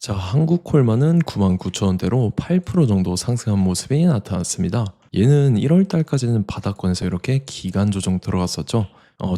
자, 한국콜마는 99,000원대로 8% 정도 상승한 모습이 나타났습니다. 얘는 1월 달까지는 바닥권에서 이렇게 기간 조정 들어갔었죠.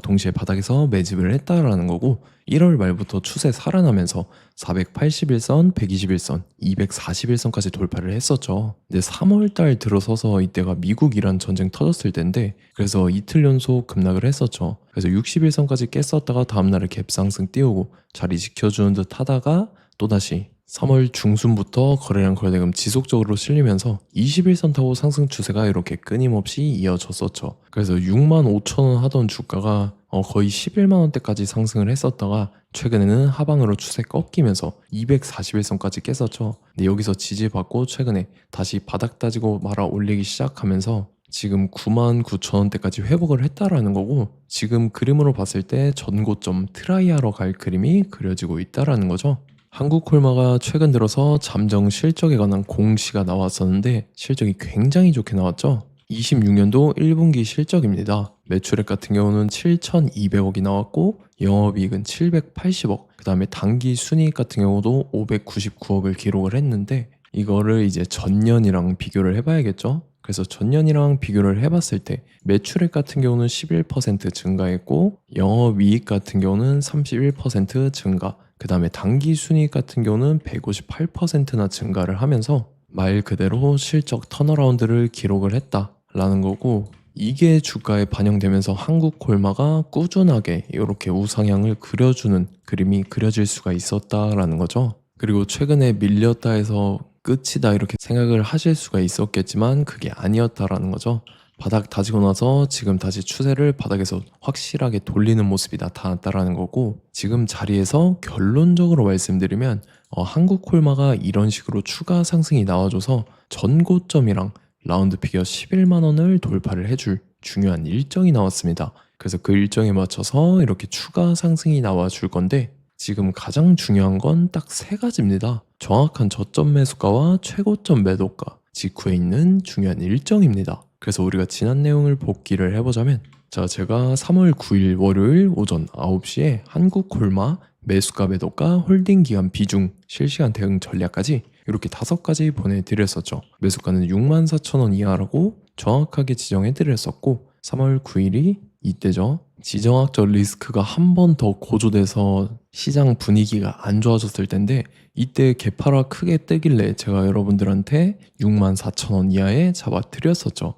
동시에 바닥에서 매집을 했다라는 거고 1월 말부터 추세 살아나면서 481선, 121선, 241선까지 돌파를 했었죠. 근데 3월 달 들어서서 이때가 미국 이란 전쟁 터졌을 때인데 그래서 이틀 연속 급락을 했었죠. 그래서 61선까지 깼었다가 다음날에 갭상승 띄우고 자리 지켜주는 듯 하다가 또다시 3월 중순부터 거래량 거래대금 지속적으로 실리면서 21선 타고 상승 추세가 이렇게 끊임없이 이어졌었죠. 그래서 65,000원 하던 주가가 거의 11만원대까지 상승을 했었다가 최근에는 하방으로 추세 꺾이면서 241선까지 깼었죠. 근데 여기서 지지받고 최근에 다시 바닥 따지고 말아 올리기 시작하면서 지금 99,000원대까지 회복을 했다라는 거고 지금 그림으로 봤을 때 전고점 트라이하러 갈 그림이 그려지고 있다라는 거죠. 한국콜마가 최근 들어서 잠정 실적에 관한 공시가 나왔었는데 실적이 굉장히 좋게 나왔죠. 26년도 1분기 실적입니다. 매출액 같은 경우는 7,200억이 나왔고 영업이익은 780억, 그 다음에 당기 순이익 같은 경우도 599억을 기록을 했는데 이거를 이제 전년이랑 비교를 해봐야겠죠. 그래서 전년이랑 비교를 해봤을 때 매출액 같은 경우는 11% 증가했고 영업이익 같은 경우는 31% 증가, 그 다음에 당기 순이익 같은 경우는 158%나 증가를 하면서 말 그대로 실적 턴어라운드를 기록을 했다라는 거고 이게 주가에 반영되면서 한국콜마가 꾸준하게 이렇게 우상향을 그려주는 그림이 그려질 수가 있었다라는 거죠. 그리고 최근에 밀렸다 해서 끝이다 이렇게 생각을 하실 수가 있었겠지만 그게 아니었다라는 거죠. 바닥 다지고 나서 지금 다시 추세를 바닥에서 확실하게 돌리는 모습이 나타났다라는 거고 지금 자리에서 결론적으로 말씀드리면 한국콜마가 이런 식으로 추가 상승이 나와줘서 전고점이랑 라운드 피겨 11만원을 돌파를 해줄 중요한 일정이 나왔습니다. 그래서 그 일정에 맞춰서 이렇게 추가 상승이 나와 줄 건데 지금 가장 중요한 건 딱 세 가지입니다. 정확한 저점 매수가와 최고점 매도가 직후에 있는 중요한 일정입니다. 그래서 우리가 지난 내용을 복기를 해보자면 자, 제가 3월 9일 월요일 오전 9시에 한국콜마 매수가 매도가 홀딩 기간 비중 실시간 대응 전략까지 이렇게 5가지 보내드렸었죠. 매수가는 64,000원 이하라고 정확하게 지정해드렸었고 3월 9일이 이때죠. 지정학적 리스크가 한 번 더 고조돼서 시장 분위기가 안 좋아졌을 텐데 이때 개파라 크게 뜨길래 제가 여러분들한테 64,000원 이하에 잡아드렸었죠.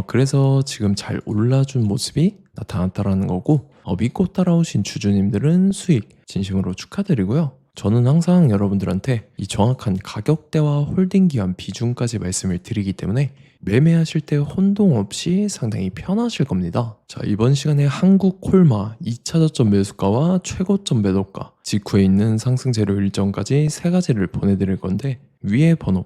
그래서 지금 잘 올라준 모습이 나타났다라는 거고 믿고 따라오신 주주님들은 수익 진심으로 축하드리고요. 저는 항상 여러분들한테 이 정확한 가격대와 홀딩 기간 비중까지 말씀을 드리기 때문에 매매하실 때 혼동 없이 상당히 편하실 겁니다. 자, 이번 시간에 한국콜마 2차 저점 매수가와 최고점 매도가 직후에 있는 상승 재료 일정까지 3가지를 보내드릴 건데 위에 번호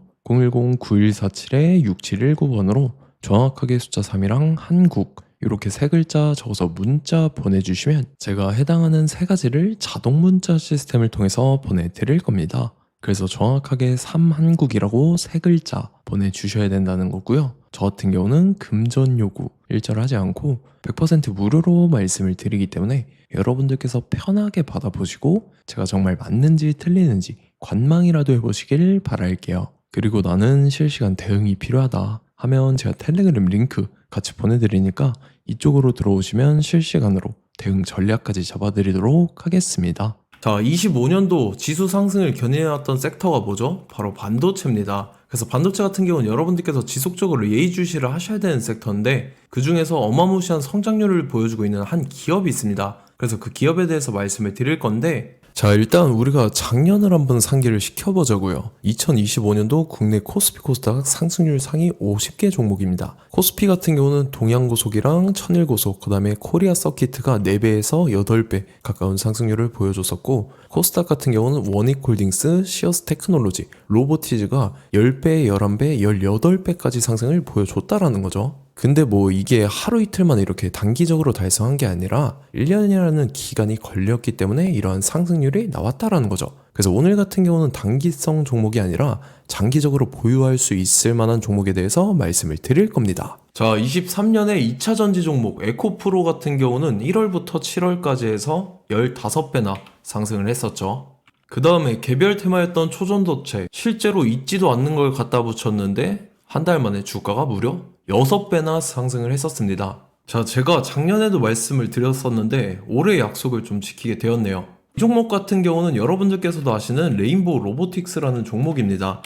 010-9147-6719번으로 정확하게 숫자 3이랑 한국 이렇게 3글자 적어서 문자 보내주시면 제가 해당하는 3가지를 자동 문자 시스템을 통해서 보내드릴 겁니다. 그래서 정확하게 3한국이라고 3글자 보내주셔야 된다는 거고요. 저 같은 경우는 금전 요구 일절하지 않고 100% 무료로 말씀을 드리기 때문에 여러분들께서 편하게 받아보시고 제가 정말 맞는지 틀리는지 관망이라도 해보시길 바랄게요. 그리고 나는 실시간 대응이 필요하다 하면 제가 텔레그램 링크 같이 보내드리니까 이쪽으로 들어오시면 실시간으로 대응 전략까지 잡아드리도록 하겠습니다. 자, 25년도 지수 상승을 견인해왔던 섹터가 뭐죠? 바로 반도체입니다. 그래서 반도체 같은 경우는 여러분들께서 지속적으로 예의주시를 하셔야 되는 섹터인데 그 중에서 어마무시한 성장률을 보여주고 있는 한 기업이 있습니다. 그래서 그 기업에 대해서 말씀을 드릴 건데 자, 일단 우리가 작년을 한번 상기를 시켜보자고요. 2025년도 국내 코스피 코스닥 상승률 상위 50개 종목입니다. 코스피 같은 경우는 동양고속이랑 천일고속, 그 다음에 코리아 서키트가 4배에서 8배 가까운 상승률을 보여줬었고 코스닥 같은 경우는 원익홀딩스, 시어스 테크놀로지, 로보티즈가 10배, 11배, 18배까지 상승을 보여줬다라는 거죠. 근데 뭐 이게 하루 이틀만 이렇게 단기적으로 달성한 게 아니라 1년이라는 기간이 걸렸기 때문에 이러한 상승률이 나왔다라는 거죠. 그래서 오늘 같은 경우는 단기성 종목이 아니라 장기적으로 보유할 수 있을 만한 종목에 대해서 말씀을 드릴 겁니다. 자, 23년에 2차 전지 종목 에코프로 같은 경우는 1월부터 7월까지 해서 15배나 상승을 했었죠. 그 다음에 개별 테마였던 초전도체, 실제로 있지도 않는 걸 갖다 붙였는데 한 달 만에 주가가 무려 6배나 상승을 했었습니다. 자, 제가 작년에도 말씀을 드렸었는데 올해 약속을 좀 지키게 되었네요. 이 종목 같은 경우는 여러분들께서도 아시는 레인보우 로보틱스라는 종목입니다.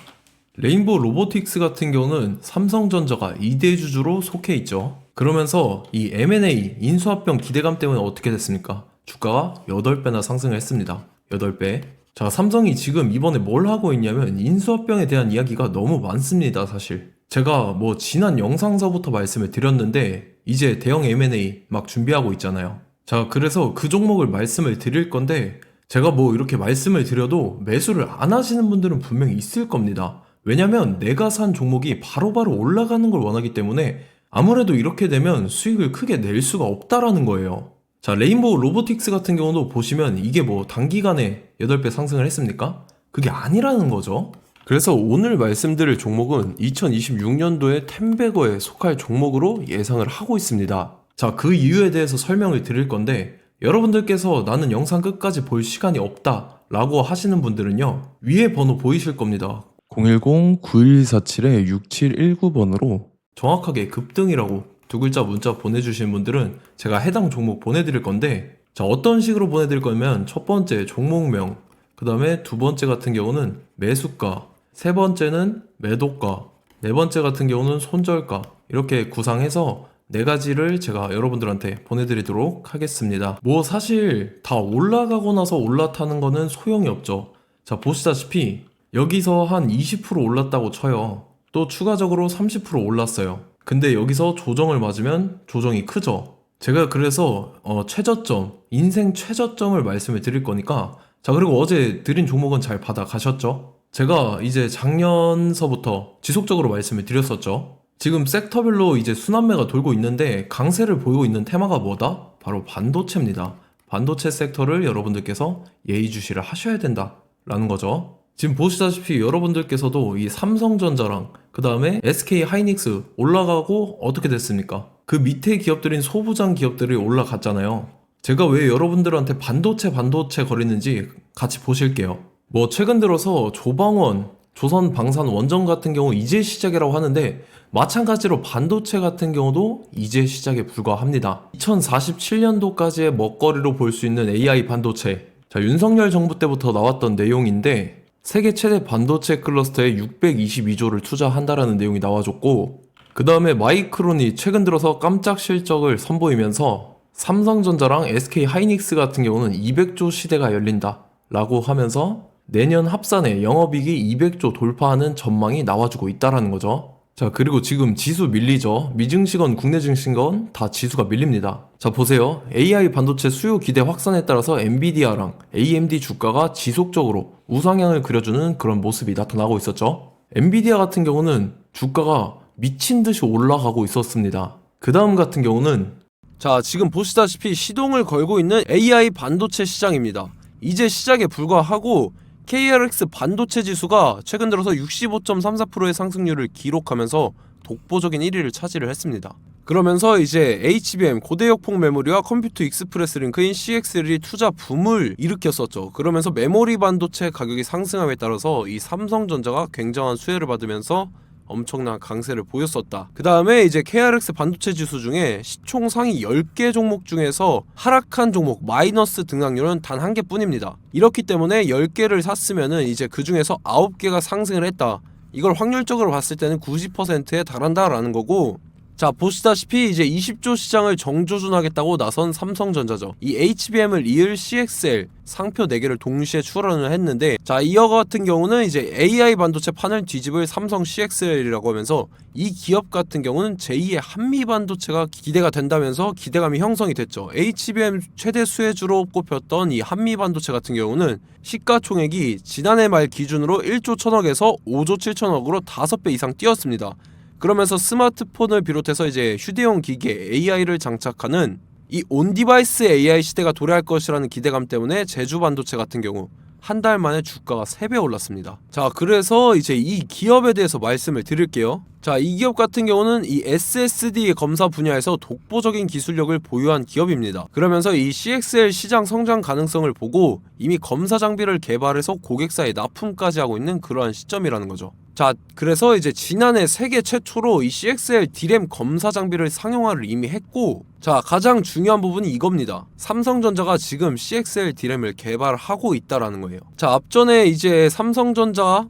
레인보우 로보틱스 같은 경우는 삼성전자가 2대 주주로 속해 있죠. 그러면서 이 M&A 인수합병 기대감 때문에 어떻게 됐습니까? 주가가 8배나 상승을 했습니다. 8배. 자, 삼성이 지금 이번에 뭘 하고 있냐면 인수합병에 대한 이야기가 너무 많습니다, 사실. 제가 뭐 지난 영상서부터 말씀을 드렸는데 이제 대형 M&A 막 준비하고 있잖아요. 자, 그래서 그 종목을 말씀을 드릴 건데 제가 뭐 이렇게 말씀을 드려도 매수를 안 하시는 분들은 분명히 있을 겁니다. 왜냐면 내가 산 종목이 바로바로 올라가는 걸 원하기 때문에 아무래도 이렇게 되면 수익을 크게 낼 수가 없다라는 거예요. 자, 레인보우 로보틱스 같은 경우도 보시면 이게 뭐 단기간에 8배 상승을 했습니까? 그게 아니라는 거죠. 그래서 오늘 말씀드릴 종목은 2026년도에 템베거에 속할 종목으로 예상을 하고 있습니다. 자, 그 이유에 대해서 설명을 드릴 건데 여러분들께서 나는 영상 끝까지 볼 시간이 없다 라고 하시는 분들은요, 위에 번호 보이실 겁니다. 010-9147-6719번으로 정확하게 급등이라고 두 글자 문자 보내주신 분들은 제가 해당 종목 보내드릴 건데, 자, 어떤 식으로 보내드릴 거냐면 첫 번째 종목명, 그 다음에 두 번째 같은 경우는 매수가, 세 번째는 매도가, 네 번째 같은 경우는 손절가, 이렇게 구상해서 네 가지를 제가 여러분들한테 보내드리도록 하겠습니다. 뭐 사실 다 올라가고 나서 올라타는 거는 소용이 없죠. 자, 보시다시피 여기서 한 20% 올랐다고 쳐요. 또 추가적으로 30% 올랐어요. 근데 여기서 조정을 맞으면 조정이 크죠. 제가 그래서 최저점, 인생 최저점을 말씀을 드릴 거니까, 자, 그리고 어제 드린 종목은 잘 받아가셨죠? 제가 이제 작년서부터 지속적으로 말씀을 드렸었죠. 지금 섹터별로 이제 순환매가 돌고 있는데 강세를 보이고 있는 테마가 뭐다? 바로 반도체입니다. 반도체 섹터를 여러분들께서 예의주시를 하셔야 된다라는 거죠. 지금 보시다시피 여러분들께서도 이 삼성전자랑 그 다음에 SK 하이닉스 올라가고 어떻게 됐습니까? 그 밑에 기업들인 소부장 기업들이 올라갔잖아요. 제가 왜 여러분들한테 반도체 거리는지 같이 보실게요. 뭐 최근 들어서 조방원, 조선방산 원전 같은 경우 이제 시작이라고 하는데 마찬가지로 반도체 같은 경우도 이제 시작에 불과합니다. 2047년도까지의 먹거리로 볼 수 있는 AI 반도체. 자, 윤석열 정부 때부터 나왔던 내용인데 세계 최대 반도체 클러스터에 622조를 투자한다라는 내용이 나와줬고, 그 다음에 마이크론이 최근 들어서 깜짝 실적을 선보이면서 삼성전자랑 SK 하이닉스 같은 경우는 200조 시대가 열린다 라고 하면서 내년 합산에 영업이익이 200조 돌파하는 전망이 나와주고 있다라는 거죠. 자, 그리고 지금 지수 밀리죠. 미증시건 국내 증시건 다 지수가 밀립니다. 자, 보세요. AI 반도체 수요 기대 확산에 따라서 엔비디아랑 AMD 주가가 지속적으로 우상향을 그려주는 그런 모습이 나타나고 있었죠. 엔비디아 같은 경우는 주가가 미친 듯이 올라가고 있었습니다. 그 다음 같은 경우는, 자, 지금 보시다시피 시동을 걸고 있는 AI 반도체 시장입니다. 이제 시작에 불과하고 KRX 반도체 지수가 최근 들어서 65.34%의 상승률을 기록하면서 독보적인 1위를 차지를 했습니다. 그러면서 이제 HBM 고대역폭 메모리와 컴퓨터 익스프레스 링크인 CXL이 투자 붐을 일으켰었죠. 그러면서 메모리 반도체 가격이 상승함에 따라서 이 삼성전자가 굉장한 수혜를 받으면서 엄청난 강세를 보였었다. 그 다음에 이제 KRX 반도체 지수 중에 시총 상위 10개 종목 중에서 하락한 종목 마이너스 등락률은 단 1개뿐입니다. 이렇기 때문에 10개를 샀으면은 이제 그 중에서 9개가 상승을 했다. 이걸 확률적으로 봤을 때는 90%에 달한다라는 거고, 자, 보시다시피 이제 20조 시장을 정조준하겠다고 나선 삼성전자죠. 이 HBM을 이을 CXL 상표 4개를 동시에 출원을 했는데, 자, 이어 같은 경우는 이제 AI 반도체 판을 뒤집을 삼성 CXL이라고 하면서 이 기업 같은 경우는 제2의 한미 반도체가 기대가 된다면서 기대감이 형성이 됐죠. HBM 최대 수혜주로 꼽혔던 이 한미 반도체 같은 경우는 시가총액이 지난해 말 기준으로 1조 1000억에서 5조 7천억으로 5배 이상 뛰었습니다. 그러면서 스마트폰을 비롯해서 이제 휴대용 기기에 AI를 장착하는 이 온디바이스 AI 시대가 도래할 것이라는 기대감 때문에 제주 반도체 같은 경우, 한 달 만에 주가가 3배 올랐습니다. 자, 그래서 이제 이 기업에 대해서 말씀을 드릴게요. 자, 이 기업 같은 경우는 이 SSD 검사 분야에서 독보적인 기술력을 보유한 기업입니다. 그러면서 이 CXL 시장 성장 가능성을 보고 이미 검사 장비를 개발해서 고객사에 납품까지 하고 있는 그러한 시점이라는 거죠. 자, 그래서 이제 지난해 세계 최초로 이 CXL D램 검사 장비를 상용화를 이미 했고, 자, 가장 중요한 부분이 이겁니다. 삼성전자가 지금 CXL D램을 개발하고 있다라는 거예요. 자, 앞전에 이제 삼성전자가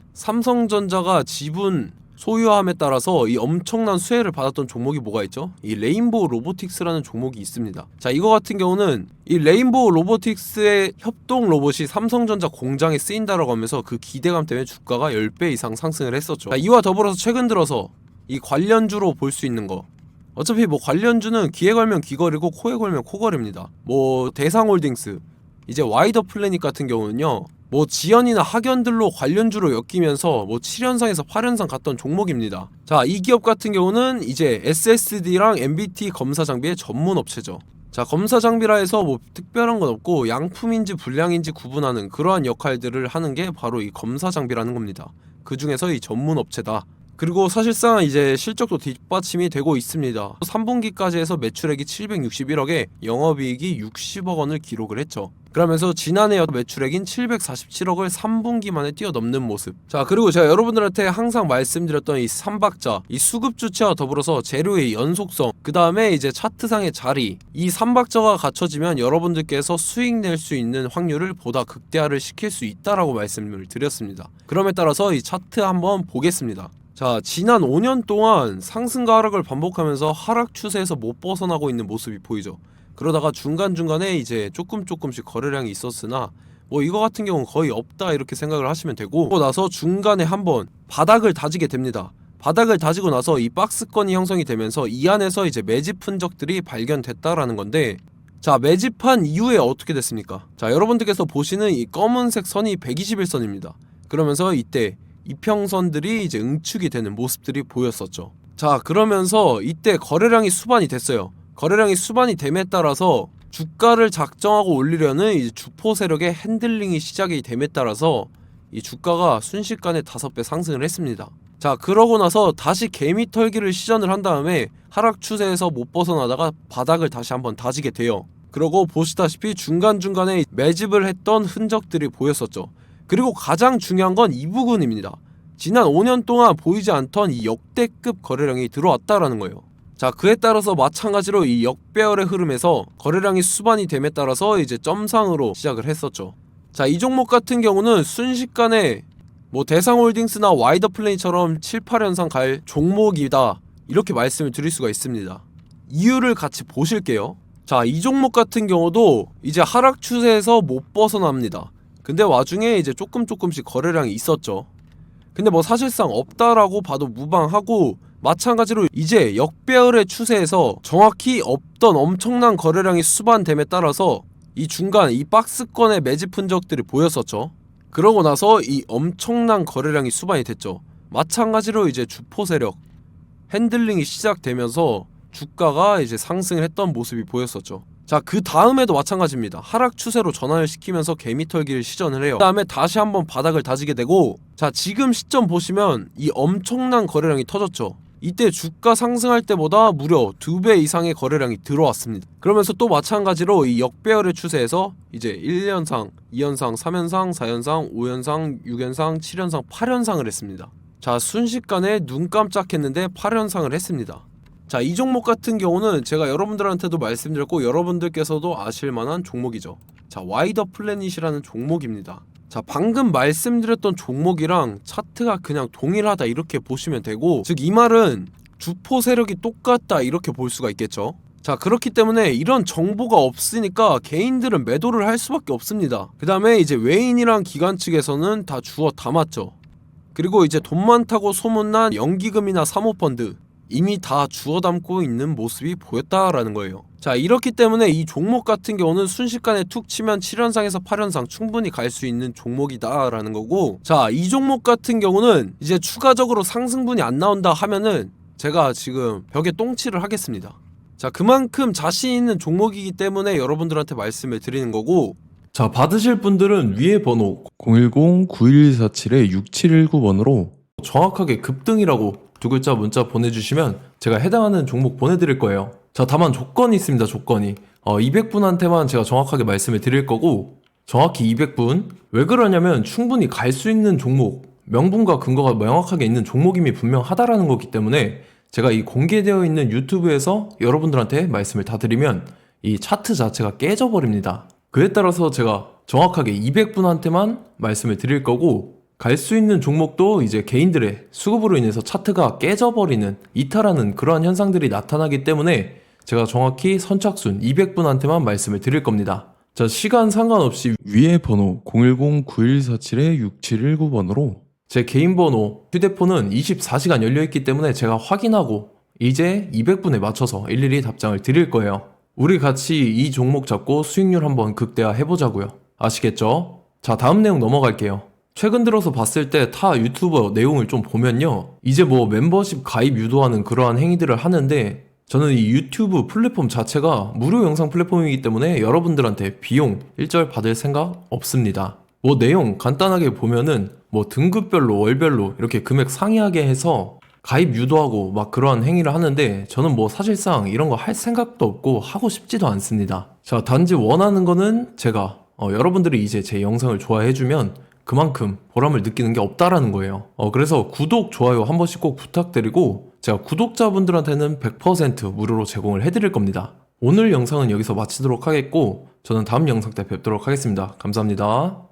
지분 소유함에 따라서 이 엄청난 수혜를 받았던 종목이 뭐가 있죠? 이 레인보우 로보틱스라는 종목이 있습니다. 자, 이거 같은 경우는 이 레인보우 로보틱스의 협동 로봇이 삼성전자 공장에 쓰인다라고 하면서 그 기대감 때문에 주가가 10배 이상 상승을 했었죠. 자, 이와 더불어서 최근 들어서 이 관련주로 볼 수 있는 거, 어차피 뭐 관련주는 귀에 걸면 귀걸이고 코에 걸면 코걸입니다. 뭐 대상홀딩스, 이제 와이더 플래닛 같은 경우는요, 뭐 지연이나 학연들로 관련주로 엮이면서 뭐 7연상에서 8연상 갔던 종목입니다. 자, 이 기업 같은 경우는 이제 SSD랑 MBT 검사 장비의 전문 업체죠. 자, 검사 장비라 해서 뭐 특별한 건 없고 양품인지 불량인지 구분하는 그러한 역할들을 하는 게 바로 이 검사 장비라는 겁니다. 그 중에서 이 전문 업체다. 그리고 사실상 이제 실적도 뒷받침이 되고 있습니다. 3분기까지 해서 매출액이 761억에 영업이익이 60억 원을 기록을 했죠. 그러면서 지난해 매출액인 747억을 3분기 만에 뛰어넘는 모습. 자, 그리고 제가 여러분들한테 항상 말씀드렸던 이 3박자, 이 수급 주체와 더불어서 재료의 연속성, 그 다음에 이제 차트상의 자리, 이 3박자가 갖춰지면 여러분들께서 수익 낼 수 있는 확률을 보다 극대화를 시킬 수 있다라고 말씀을 드렸습니다. 그럼에 따라서 이 차트 한번 보겠습니다. 자, 지난 5년 동안 상승과 하락을 반복하면서 하락 추세에서 못 벗어나고 있는 모습이 보이죠. 그러다가 중간중간에 이제 조금씩 거래량이 있었으나 뭐 이거 같은 경우는 거의 없다 이렇게 생각을 하시면 되고, 그러고 나서 중간에 한번 바닥을 다지게 됩니다. 바닥을 다지고 나서 이 박스권이 형성이 되면서 이 안에서 이제 매집 흔적들이 발견됐다라는 건데, 자, 매집한 이후에 어떻게 됐습니까? 자, 여러분들께서 보시는 이 검은색 선이 121선입니다. 그러면서 이때 이평선들이 이제 응축이 되는 모습들이 보였었죠. 자, 그러면서 이때 거래량이 수반이 됐어요. 거래량이 수반이 됨에 따라서 주가를 작정하고 올리려는 이제 주포 세력의 핸들링이 시작이 됨에 따라서 이 주가가 순식간에 5배 상승을 했습니다. 자, 그러고 나서 다시 개미 털기를 시전을 한 다음에 하락 추세에서 못 벗어나다가 바닥을 다시 한번 다지게 돼요. 그러고 보시다시피 중간중간에 매집을 했던 흔적들이 보였었죠. 그리고 가장 중요한 건 이 부분입니다. 지난 5년 동안 보이지 않던 이 역대급 거래량이 들어왔다라는 거예요. 자, 그에 따라서 마찬가지로 이 역배열의 흐름에서 거래량이 수반이 됨에 따라서 이제 점상으로 시작을 했었죠. 자, 이 종목 같은 경우는 순식간에 뭐 대상홀딩스나 와이더 플레이처럼 7, 8연상 갈 종목이다 이렇게 말씀을 드릴 수가 있습니다. 이유를 같이 보실게요. 자, 이 종목 같은 경우도 이제 하락 추세에서 못 벗어납니다. 근데 와중에 이제 조금씩 거래량이 있었죠. 근데 뭐 사실상 없다라고 봐도 무방하고, 마찬가지로 이제 역배열의 추세에서 정확히 없던 엄청난 거래량이 수반됨에 따라서 이 중간 이 박스권의 매집 흔적들이 보였었죠. 그러고 나서 이 엄청난 거래량이 수반이 됐죠. 마찬가지로 이제 주포 세력 핸들링이 시작되면서 주가가 이제 상승을 했던 모습이 보였었죠. 자, 그 다음에도 마찬가지입니다. 하락 추세로 전환을 시키면서 개미털기를 시전을 해요. 그 다음에 다시 한번 바닥을 다지게 되고, 자, 지금 시점 보시면 이 엄청난 거래량이 터졌죠. 이때 주가 상승할 때보다 무려 2배 이상의 거래량이 들어왔습니다. 그러면서 또 마찬가지로 이 역배열의 추세에서 이제 1연상, 2연상, 3연상, 4연상, 5연상, 6연상, 7연상, 8연상을 했습니다. 자, 순식간에 눈 깜짝했는데 8연상을 했습니다. 자, 이 종목 같은 경우는 제가 여러분들한테도 말씀드렸고 여러분들께서도 아실만한 종목이죠. 자, 와이더 플래닛이라는 종목입니다. 자, 방금 말씀드렸던 종목이랑 차트가 그냥 동일하다 이렇게 보시면 되고, 즉 이 말은 주포 세력이 똑같다 이렇게 볼 수가 있겠죠. 자, 그렇기 때문에 이런 정보가 없으니까 개인들은 매도를 할 수밖에 없습니다. 그 다음에 이제 외인이랑 기관 측에서는 다 주워 담았죠. 그리고 이제 돈 많다고 소문난 연기금이나 사모펀드 이미 다 주워 담고 있는 모습이 보였다라는 거예요. 자, 이렇기 때문에 이 종목 같은 경우는 순식간에 툭 치면 7연상에서 8연상 충분히 갈 수 있는 종목이다 라는 거고, 자, 이 종목 같은 경우는 이제 추가적으로 상승분이 안 나온다 하면은 제가 지금 벽에 똥칠을 하겠습니다. 자, 그만큼 자신 있는 종목이기 때문에 여러분들한테 말씀을 드리는 거고, 자, 받으실 분들은 위에 번호 010-9147-6719번으로 정확하게 급등이라고 두 글자 문자 보내주시면 제가 해당하는 종목 보내드릴 거예요. 자, 다만 조건이 있습니다. 조건이 200분한테만 제가 정확하게 말씀을 드릴 거고, 정확히 200분. 왜 그러냐면 충분히 갈 수 있는 종목, 명분과 근거가 명확하게 있는 종목임이 분명하다라는 거기 때문에 제가 이 공개되어 있는 유튜브에서 여러분들한테 말씀을 다 드리면 이 차트 자체가 깨져버립니다. 그에 따라서 제가 정확하게 200분한테만 말씀을 드릴 거고, 갈 수 있는 종목도 이제 개인들의 수급으로 인해서 차트가 깨져버리는, 이탈하는 그러한 현상들이 나타나기 때문에 제가 정확히 선착순 200분한테만 말씀을 드릴 겁니다. 자, 시간 상관없이 위에 번호 010-9147-6719번으로 제 개인 번호, 휴대폰은 24시간 열려있기 때문에 제가 확인하고 이제 200분에 맞춰서 일일이 답장을 드릴 거예요. 우리 같이 이 종목 잡고 수익률 한번 극대화 해보자고요. 아시겠죠? 자, 다음 내용 넘어갈게요. 최근 들어서 봤을 때 타 유튜버 내용을 좀 보면요, 이제 뭐 멤버십 가입 유도하는 그러한 행위들을 하는데, 저는 이 유튜브 플랫폼 자체가 무료 영상 플랫폼이기 때문에 여러분들한테 비용 일절 받을 생각 없습니다. 뭐 내용 간단하게 보면은 뭐 등급별로 월별로 이렇게 금액 상이하게 해서 가입 유도하고 막 그러한 행위를 하는데, 저는 뭐 사실상 이런 거 할 생각도 없고 하고 싶지도 않습니다. 자, 단지 원하는 거는 제가 여러분들이 이제 제 영상을 좋아해주면 그만큼 보람을 느끼는 게 없다라는 거예요. 그래서 구독, 좋아요 한 번씩 꼭 부탁드리고, 제가 구독자분들한테는 100% 무료로 제공을 해드릴 겁니다. 오늘 영상은 여기서 마치도록 하겠고, 저는 다음 영상 때 뵙도록 하겠습니다. 감사합니다.